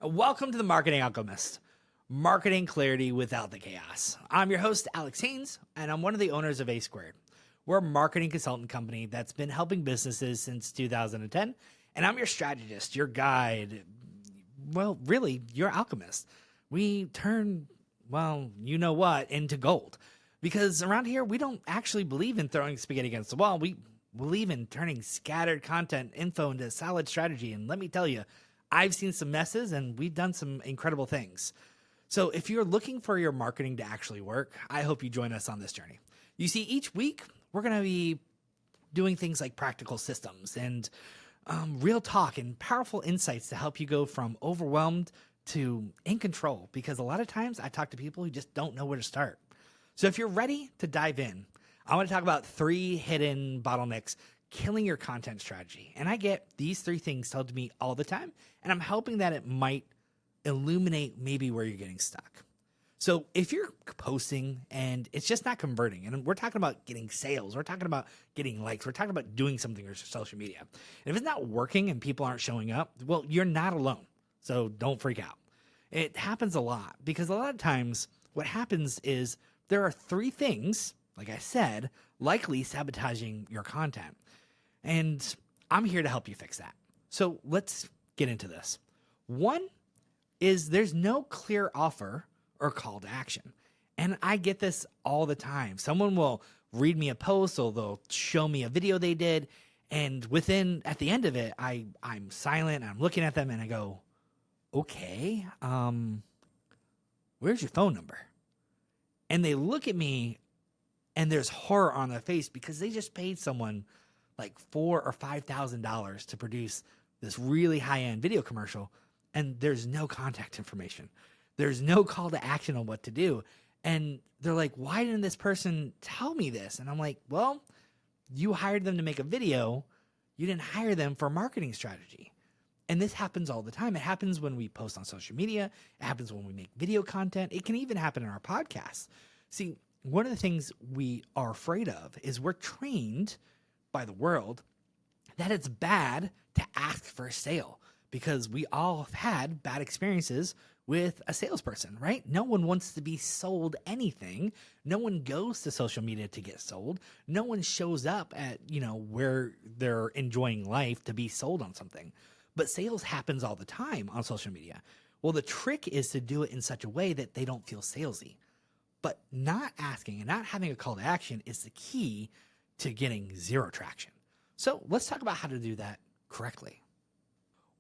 Welcome to the Marketing Alchemist, marketing clarity without the chaos. I'm your host, Alex Haynes, and I'm one of the owners of A Squared. We're a marketing consultant company that's been helping businesses since 2010, and I'm your strategist, your guide, well, really, your alchemist. We turn, well, you know what, into gold. Because around here, we don't actually believe in throwing spaghetti against the wall. We believe in turning scattered content info into solid strategy, and let me tell you, I've seen some messes and we've done some incredible things. So if you're looking for your marketing to actually work, I hope you join us on this journey. You see, each week we're going to be doing things like practical systems and real talk and powerful insights to help you go from overwhelmed to in control. Because a lot of times I talk to people who just don't know where to start. So if you're ready to dive in, I want to talk about 3 hidden bottlenecks killing your content strategy. And I get these 3 things told to me all the time, and I'm hoping that it might illuminate maybe where you're getting stuck. So if you're posting and it's just not converting, and we're talking about getting sales, we're talking about getting likes, we're talking about doing something on social media. And if it's not working and people aren't showing up, well, you're not alone. So don't freak out. It happens a lot because a lot of times what happens is there are 3 things, like I said, likely sabotaging your content. And I'm here to help you fix that. So let's get into this. One is there's no clear offer or call to action. And I get this all the time. Someone will read me a post or they'll show me a video they did. And at the end of it, I'm silent and I'm looking at them and I go, okay, where's your phone number? And they look at me and there's horror on their face because they just paid someone like $4,000 or $5,000 to produce this really high-end video commercial, and there's no contact information. There's no call to action on what to do. And they're like, why didn't this person tell me this? And I'm like, well, you hired them to make a video. You didn't hire them for a marketing strategy. And this happens all the time. It happens when we post on social media. It happens when we make video content. It can even happen in our podcasts. See, one of the things we are afraid of is we're trained by the world that it's bad to ask for a sale because we all have had bad experiences with a salesperson, right? No one wants to be sold anything. No one goes to social media to get sold. No one shows up at, where they're enjoying life to be sold on something. But sales happens all the time on social media. Well, the trick is to do it in such a way that they don't feel salesy. But not asking and not having a call to action is the key to getting 0 traction. So let's talk about how to do that correctly.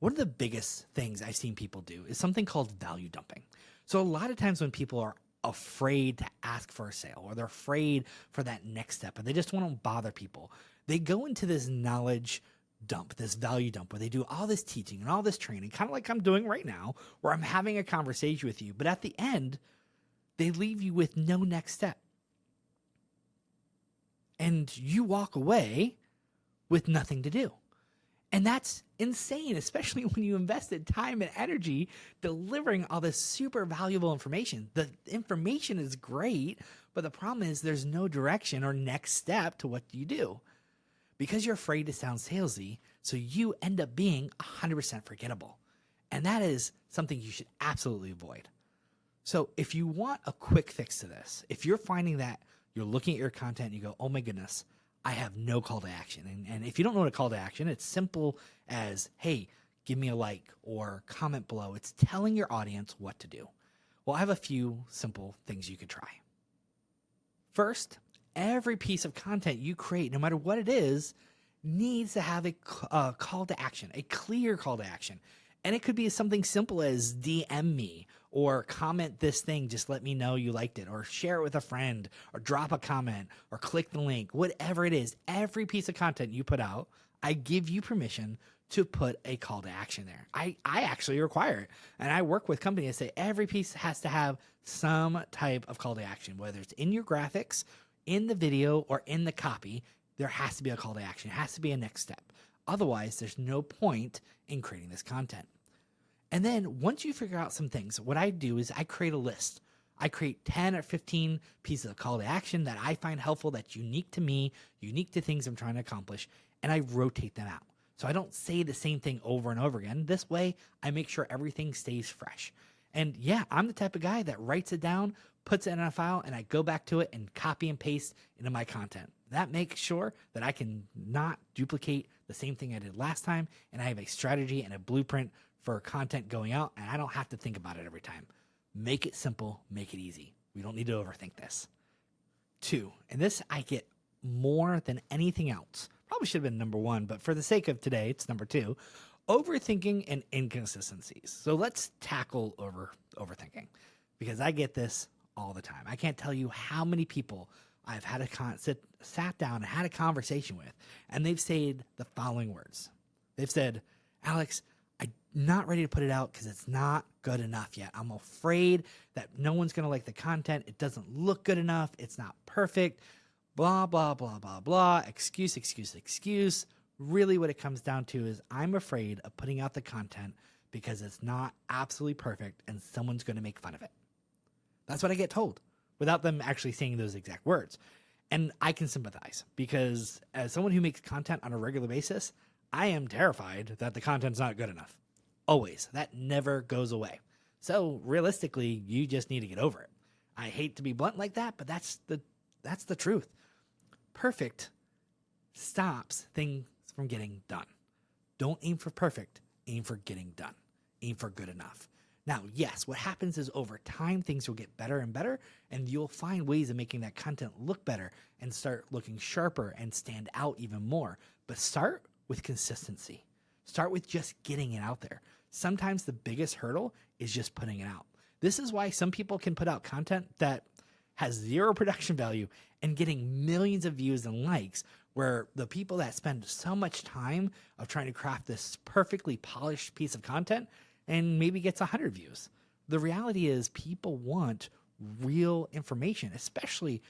One of the biggest things I've seen people do is something called value dumping. So a lot of times when people are afraid to ask for a sale or they're afraid for that next step and they just want to bother people, they go into this knowledge dump, this value dump, where they do all this teaching and all this training, kind of like I'm doing right now, where I'm having a conversation with you. But at the end, they leave you with no next step. And you walk away with nothing to do. And that's insane, especially when you invested time and energy delivering all this super valuable information. The information is great, but the problem is there's no direction or next step to what you do because you're afraid to sound salesy. So you end up being 100% forgettable. And that is something you should absolutely avoid. So if you want a quick fix to this, if you're finding that you're looking at your content and you go, oh my goodness, I have no call to action. And if you don't know what a call to action, it's simple as, hey, give me a like or comment below. It's telling your audience what to do. Well, I have a few simple things you could try. First, every piece of content you create, no matter what it is, needs to have a call to action, a clear call to action. And it could be something simple as DM me or comment this thing. Just let me know you liked it, or share it with a friend, or drop a comment, or click the link, whatever it is. Every piece of content you put out, I give you permission to put a call to action there. I actually require it. And I work with companies that say every piece has to have some type of call to action, whether it's in your graphics, in the video, or in the copy. There has to be a call to action. It has to be a next step. Otherwise, there's no point in creating this content. And then once you figure out some things, what I do is I create a list. I create 10 or 15 pieces of call to action that I find helpful, that's unique to me, unique to things I'm trying to accomplish, and I rotate them out. So I don't say the same thing over and over again. This way, I make sure everything stays fresh. And yeah, I'm the type of guy that writes it down, puts it in a file, and I go back to it and copy and paste into my content. That makes sure that I can not duplicate the same thing I did last time, and I have a strategy and a blueprint for content going out, and I don't have to think about it every time. Make it simple, make it easy. We don't need to overthink this. 2, and this I get more than anything else. Probably should have been number 1, but for the sake of today, it's number 2. Overthinking and inconsistencies. So let's tackle overthinking, because I get this all the time. I can't tell you how many people I've had sat down and had a conversation with, and they've said the following words. They've said, Alex, I'm not ready to put it out because it's not good enough yet. I'm afraid that no one's going to like the content. It doesn't look good enough. It's not perfect. Blah, blah, blah, blah, blah. Excuse. Really what it comes down to is I'm afraid of putting out the content because it's not absolutely perfect and someone's going to make fun of it. That's what I get told without them actually saying those exact words. And I can sympathize, because as someone who makes content on a regular basis, I am terrified that the content's not good enough. Always. That never goes away. So realistically, you just need to get over it. I hate to be blunt like that, but that's the truth. Perfect stops things from getting done. Don't aim for perfect, aim for getting done. Aim for good enough. Now, yes, what happens is over time, things will get better and better, and you'll find ways of making that content look better and start looking sharper and stand out even more. But start with consistency. Start with just getting it out there. Sometimes the biggest hurdle is just putting it out. This is why some people can put out content that has 0 production value and getting millions of views and likes, where the people that spend so much time of trying to craft this perfectly polished piece of content and maybe gets 100 views. The reality is people want real information, especially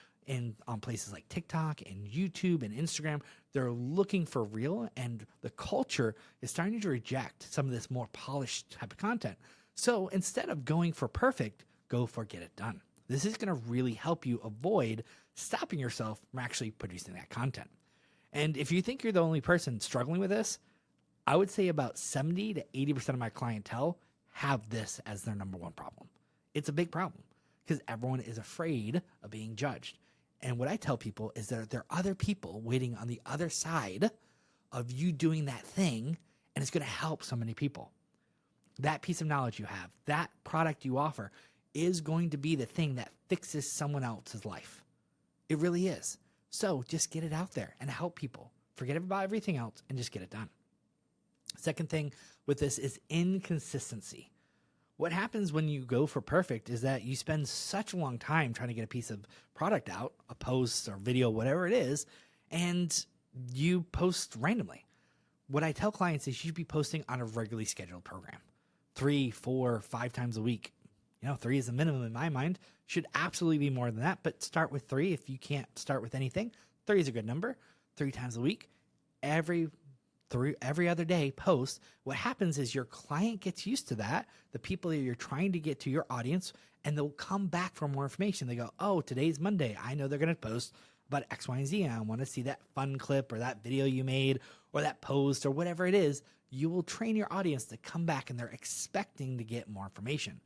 on places like TikTok and YouTube and Instagram. They're looking for real, and the culture is starting to reject some of this more polished type of content. So instead of going for perfect, go for get it done. This is going to really help you avoid stopping yourself from actually producing that content. And if you think you're the only person struggling with this, I would say about 70 to 80% of my clientele have this as their number 1 problem. It's a big problem because everyone is afraid of being judged. And what I tell people is that there are other people waiting on the other side of you doing that thing, and it's going to help so many people. That piece of knowledge you have, that product you offer, is going to be the thing that fixes someone else's life. It really is. So just get it out there and help people. Forget about everything else and just get it done. Second thing with this is inconsistency. What happens when you go for perfect is that you spend such a long time trying to get a piece of product out, a post or video, whatever it is, and you post randomly. What I tell clients is you should be posting on a regularly scheduled program, 3, 4, 5 times a week. 3 is the minimum in my mind. Should absolutely be more than that, but start with 3. If you can't start with anything, 3 is a good number. 3 times a week, every other day post. What happens is your client gets used to that, the people that you're trying to get to your audience, and they'll come back for more information. They go, oh, today's Monday. I know they're going to post about X, Y, and Z, and I want to see that fun clip or that video you made or that post or whatever it is. You will train your audience to come back, and they're expecting to get more information.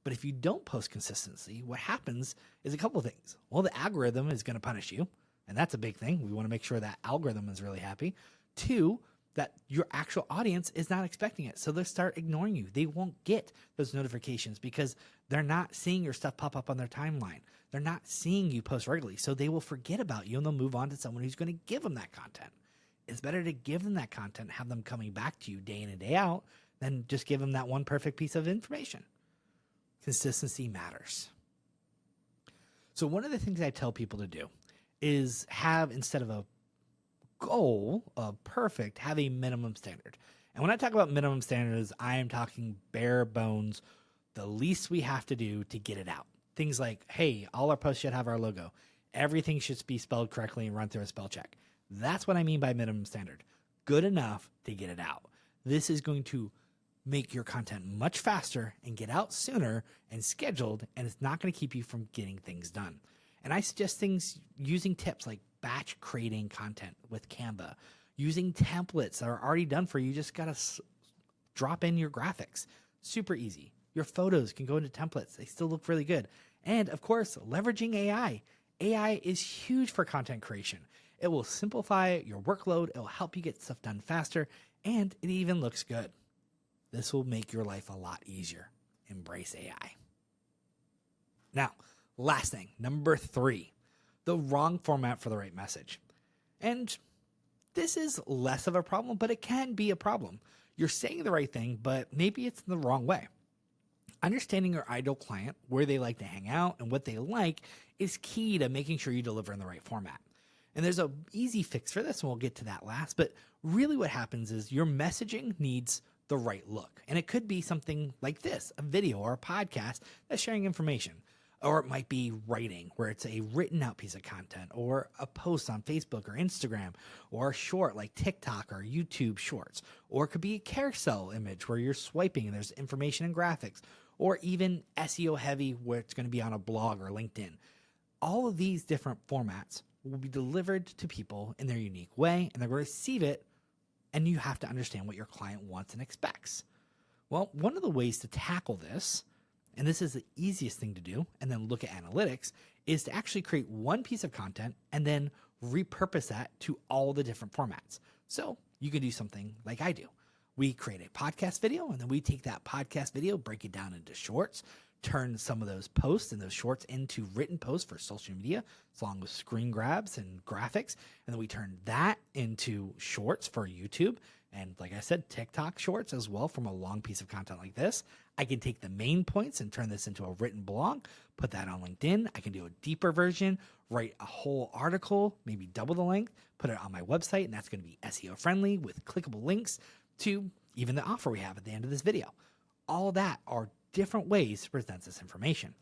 But if you don't post consistency, what happens is a couple of things. Well, the algorithm is going to punish you, and that's a big thing. We want to make sure that algorithm is really happy. 2, that your actual audience is not expecting it. So they'll start ignoring you. They won't get those notifications because they're not seeing your stuff pop up on their timeline. They're not seeing you post regularly. So they will forget about you, and they'll move on to someone who's going to give them that content. It's better to give them that content, have them coming back to you day in and day out, than just give them that one perfect piece of information. Consistency matters. So one of the things I tell people to do is have, instead of a goal of perfect, have a minimum standard. And when I talk about minimum standards, I am talking bare bones, the least we have to do to get it out. Things like, hey, all our posts should have our logo. Everything should be spelled correctly and run through a spell check. That's what I mean by minimum standard. Good enough to get it out. This is going to make your content much faster and get out sooner and scheduled, and it's not going to keep you from getting things done. And I suggest things using tips like batch creating content with Canva, using templates that are already done for you. You just got to drop in your graphics. Super easy. Your photos can go into templates. They still look really good. And of course, leveraging AI. AI is huge for content creation. It will simplify your workload. It will help you get stuff done faster, and it even looks good. This will make your life a lot easier. Embrace AI. Now, last thing, number 3, the wrong format for the right message. And this is less of a problem, but it can be a problem. You're saying the right thing, but maybe it's in the wrong way. Understanding your ideal client, where they like to hang out, and what they like is key to making sure you deliver in the right format. And there's an easy fix for this, and we'll get to that last. But really what happens is your messaging needs the right look. And it could be something like this, a video or a podcast that's sharing information. Or it might be writing, where it's a written out piece of content, or a post on Facebook or Instagram, or a short like TikTok or YouTube shorts. Or it could be a carousel image where you're swiping and there's information and graphics, or even SEO heavy where it's going to be on a blog or LinkedIn. All of these different formats will be delivered to people in their unique way, and they're going to receive it, and you have to understand what your client wants and expects. Well, one of the ways to tackle this, and this is the easiest thing to do, and then look at analytics, is to actually create one piece of content and then repurpose that to all the different formats. So you can do something like I do. We create a podcast video, and then we take that podcast video, break it down into shorts, turn some of those posts and those shorts into written posts for social media, along with screen grabs and graphics. And then we turn that into shorts for YouTube. And like I said, TikTok shorts as well from a long piece of content like this. I can take the main points and turn this into a written blog, put that on LinkedIn. I can do a deeper version, write a whole article, maybe double the length, put it on my website, and that's going to be SEO friendly with clickable links to even the offer we have at the end of this video. All that are different ways to present this information.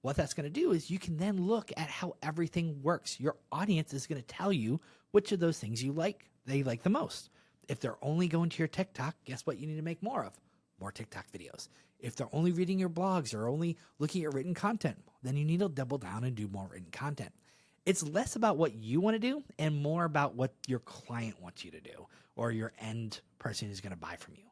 What that's going to do is you can then look at how everything works. Your audience is going to tell you which of those things they like the most. If they're only going to your TikTok, guess what you need to make more of? More TikTok videos. If they're only reading your blogs or only looking at written content, then you need to double down and do more written content. It's less about what you want to do and more about what your client wants you to do, or your end person who's going to buy from you.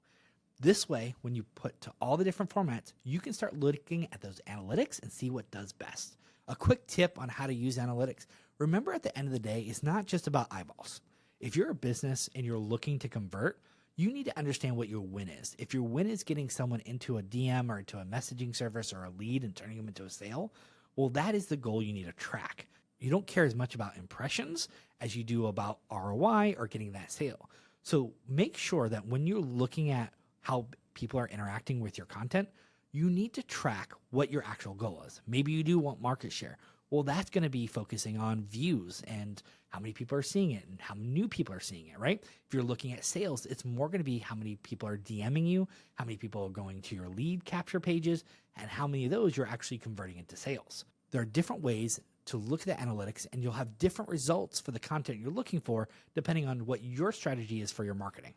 This way, when you put to all the different formats, you can start looking at those analytics and see what does best. A quick tip on how to use analytics. Remember, at the end of the day, it's not just about eyeballs. If you're a business and you're looking to convert, you need to understand what your win is. If your win is getting someone into a DM or into a messaging service or a lead and turning them into a sale, well, that is the goal you need to track. You don't care as much about impressions as you do about ROI or getting that sale. So make sure that when you're looking at how people are interacting with your content, you need to track what your actual goal is. Maybe you do want market share. Well, that's going to be focusing on views and how many people are seeing it and how new people are seeing it, right? If you're looking at sales, it's more going to be how many people are DMing you, how many people are going to your lead capture pages, and how many of those you're actually converting into sales. There are different ways to look at the analytics, and you'll have different results for the content you're looking for depending on what your strategy is for your marketing.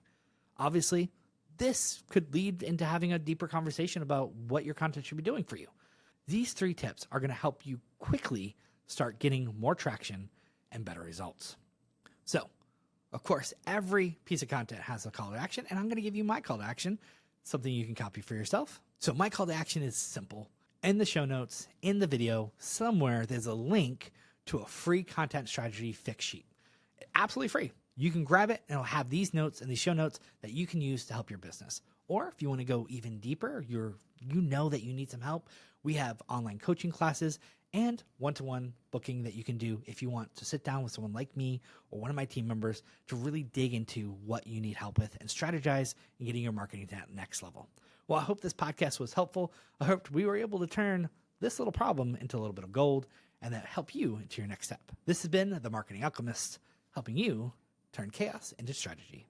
Obviously, this could lead into having a deeper conversation about what your content should be doing for you. These 3 tips are going to help you quickly start getting more traction and better results. So, of course, every piece of content has a call to action, and I'm going to give you my call to action, something you can copy for yourself. So my call to action is simple. In the show notes, in the video, somewhere there's a link to a free content strategy fix sheet. Absolutely free. You can grab it and it'll have these notes and these show notes that you can use to help your business. Or if you want to go even deeper, you know that you need some help, we have online coaching classes and one-to-one booking that you can do if you want to sit down with someone like me or one of my team members to really dig into what you need help with and strategize in getting your marketing to that next level. Well, I hope this podcast was helpful. I hope we were able to turn this little problem into a little bit of gold and that help you into your next step. This has been The Marketing Alchemist, helping you turn chaos into strategy.